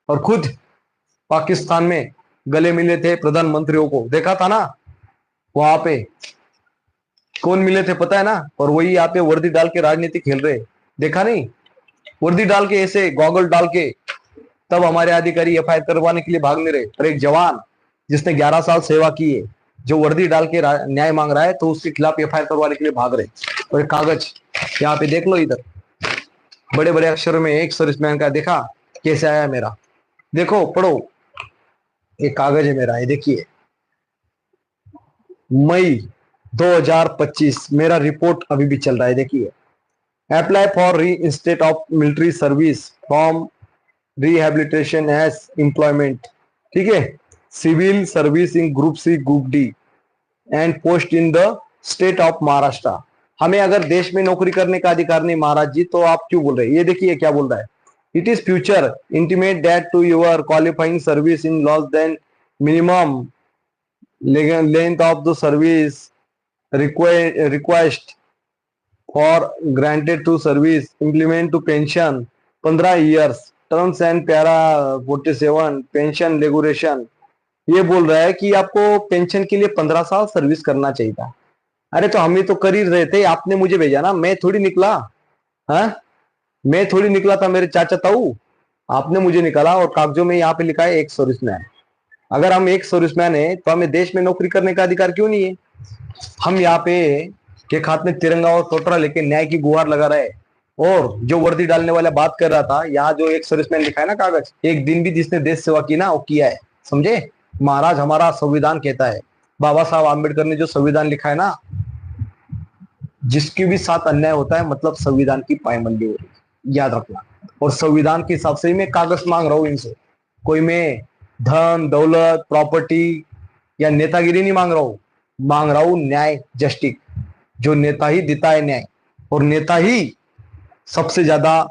और खुद पाकिस्तान में गले मिले थे प्रधानमंत्रियों को, देखा था ना वहां पे कौन मिले थे पता है ना। और वही यहाँ पे वर्दी डाल के राजनीति खेल रहे, देखा नहीं? वर्दी डाल के ऐसे गॉगल डाल के तब हमारे अधिकारी एफआईआर करवाने के लिए भाग नहीं रहे। और एक जवान जिसने 11 साल सेवा की है, जो वर्दी डाल के न्याय मांग रहा है, तो उसके खिलाफ एफआईआर करवाने के लिए भाग रहे। और एक कागज यहाँ पे देख लो, इधर बड़े बड़े अक्षरों में एक सर्विसमैन का, देखा कैसे आया मेरा, देखो पढ़ो, एक कागज है मेरा, ये देखिए, मई 2025 मेरा रिपोर्ट अभी भी चल रहा है, देखिए। Apply for reinstate of military service from rehabilitation as employment, ठीक है, civil service in group C group D and post in the state of Maharashtra. हमें अगर देश में नौकरी करने का अधिकार नहीं महाराज जी, तो आप क्यों बोल रहे हैं? ये देखिए क्या बोल रहा है, it is future intimate that to your qualifying service in loss then minimum length of the service request for granted to service implement to pension 15 years terms and para 47 pension regulation. ये बोल रहा है कि आपको pension के लिए 15 साल service करना चाहिए था। अरे तो हम ही तो कर ही रहे थे, आपने मुझे भेजा ना, मैं थोड़ी निकला। हाँ, मैं थोड़ी निकला था, मेरे चाचा ताऊ, आपने मुझे निकाला। और कागजों में यहाँ पे लिखा है एक सर्विसमैन। अगर हम एक सर्विसमैन है तो हमें देश में नौकरी करने का अधिकार क्यों नहीं है? हम यहाँ पे एक हाथ में तिरंगा और टोटरा लेके न्याय की गुहार लगा रहे। और जो वर्दी डालने वाला बात कर रहा था, यहाँ जो एक सर्विसमैन लिखा है ना कागज, एक दिन भी जिसने देश सेवा की ना, वो किया है, समझे? महाराज हमारा संविधान कहता है, बाबा साहब आम्बेडकर ने जो संविधान लिखा है ना, जिसके भी साथ अन्याय होता है मतलब संविधान की पायमल्ली हो रही है, याद रखना। और संविधान के हिसाब से ही मैं कागज मांग रहा हूँ इनसे, कोई मैं धन दौलत प्रॉपर्टी या नेतागिरी नहीं मांग रहा हूँ, मांग रहा हूँ न्याय, जस्टिस। जो नेता ही देता है न्याय, और नेता ही सबसे ज्यादा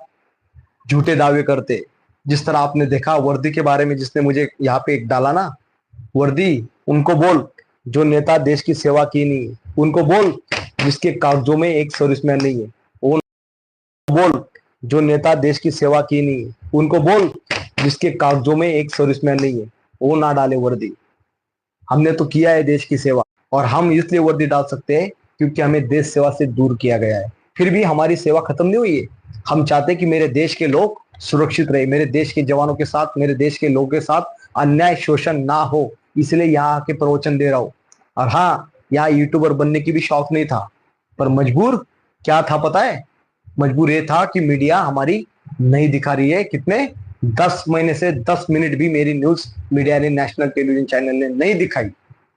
झूठे दावे करते। जिस तरह आपने देखा वर्दी के बारे में, जिसने मुझे यहाँ पे एक डाला ना वर्दी, उनको बोल जो नेता देश की सेवा की नहीं है, उनको बोल जिसके कागजों में एक सर्विसमैन नहीं है, वो बोल जो नेता देश की सेवा की नहीं है, उनको बोल जिसके कागजों में एक सर्विसमैन नहीं है, वो ना डाले वर्दी। हमने तो किया है देश की सेवा, और हम इसलिए वर्दी डाल सकते हैं क्योंकि हमें देश सेवा से दूर किया गया है। फिर भी हमारी सेवा खत्म नहीं हुई है। हम चाहते हैं कि मेरे देश के लोग सुरक्षित रहे, मेरे देश के जवानों के साथ, मेरे देश के लोगों के साथ अन्याय शोषण ना हो, इसलिए यहाँ आके प्रवचन दे रहा हूँ। और हाँ, यहाँ यूट्यूबर बनने की भी शौक नहीं था, पर मजबूर क्या था पता है? मजबूर ये था कि मीडिया हमारी नहीं दिखा रही है। कितने 10 महीने से 10 मिनट भी मेरी न्यूज मीडिया ने, नेशनल टेलीविजन चैनल ने नहीं दिखाई।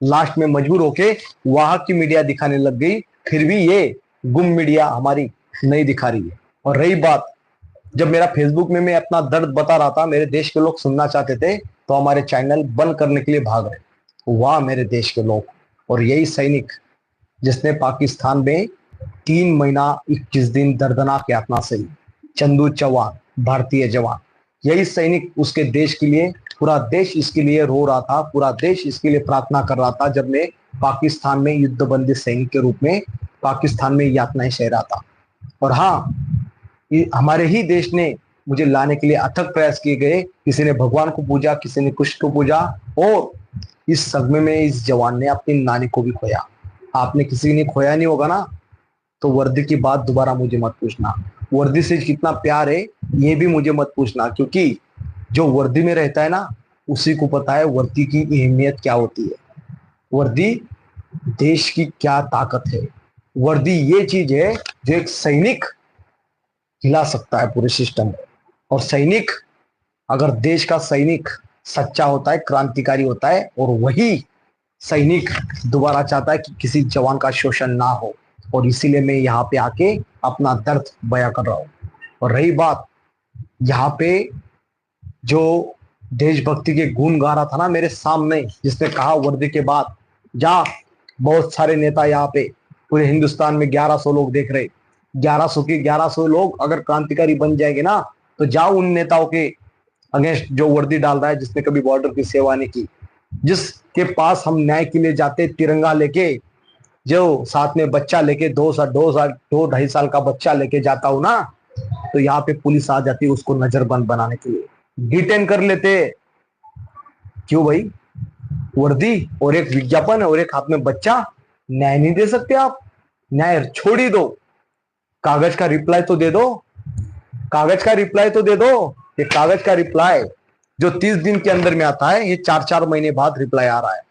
लास्ट में मजबूर होके वहां की मीडिया दिखाने लग गई, फिर भी ये गुम मीडिया हमारी नहीं दिखा रही है। और रही बात, जब मेरा फेसबुक में मैं अपना दर्द बता रहा था, मेरे देश के लोग सुनना चाहते थे, तो हमारे चैनल बंद करने के लिए भाग रहे। वाह मेरे देश के लोग। और यही सैनिक जिसने पाकिस्तान में 3 महीना 21 दिन दर्दनाक यातना सही, चंदू चौहान भारतीय जवान, यही सैनिक उसके देश के लिए, पूरा देश इसके लिए रो रहा था, पूरा देश इसके लिए प्रार्थना कर रहा था, जब मैं पाकिस्तान में युद्धबंदी सैनिक के रूप में पाकिस्तान में यातनाएं सह रहा था। और हाँ, हमारे ही देश ने मुझे लाने के लिए अथक प्रयास किए गए। किसी ने भगवान को पूजा, किसी ने कुछ को पूजा, और इस सदमे में इस जवान ने अपनी नानी को भी खोया। आपने किसी ने खोया नहीं होगा ना, तो वर्दी की बात दोबारा मुझे मत पूछना। वर्दी से कितना प्यार है ये भी मुझे मत पूछना, क्योंकि जो वर्दी में रहता है ना, उसी को पता है वर्दी की अहमियत क्या होती है, वर्दी देश की क्या ताकत है। वर्दी ये चीज है जो एक सैनिक हिला सकता है पूरे सिस्टम को। और सैनिक, अगर देश का सैनिक सच्चा होता है, क्रांतिकारी होता है, और वही सैनिक दोबारा चाहता है कि किसी जवान का शोषण ना हो। और इसीलिए मैं यहाँ पे आके अपना दर्द बयां कर रहा हूँ। और रही बात, यहाँ पे जो देशभक्ति के गुण गा रहा था ना मेरे सामने, जिसने कहा वर्दी के बाद जा, बहुत सारे नेता यहाँ पे पूरे हिंदुस्तान में 1100 लोग देख रहे, 1100 के 1100 लोग अगर क्रांतिकारी बन जाएंगे ना, तो जाओ उन नेताओं के अगेंस्ट जो वर्दी डाल रहा है, जिसने कभी बॉर्डर की सेवा नहीं की, जिसके पास हम न्याय के लिए जाते तिरंगा लेके, जो साथ में बच्चा लेके 2 ढाई साल का बच्चा लेके जाता हूं ना, तो यहाँ पे पुलिस आ जाती है उसको नजरबंद बनाने के लिए। डिटेन कर लेते। क्यों भाई? वर्दी और एक विज्ञापन और एक हाथ में बच्चा, न्याय नहीं दे सकते आप? न्याय छोड़ ही दो, कागज का रिप्लाई तो दे दो। कागज का रिप्लाई तो दे दो। ये कागज का रिप्लाई जो 30 दिन के अंदर में आता है, ये 4-4 महीने बाद रिप्लाई आ रहा है।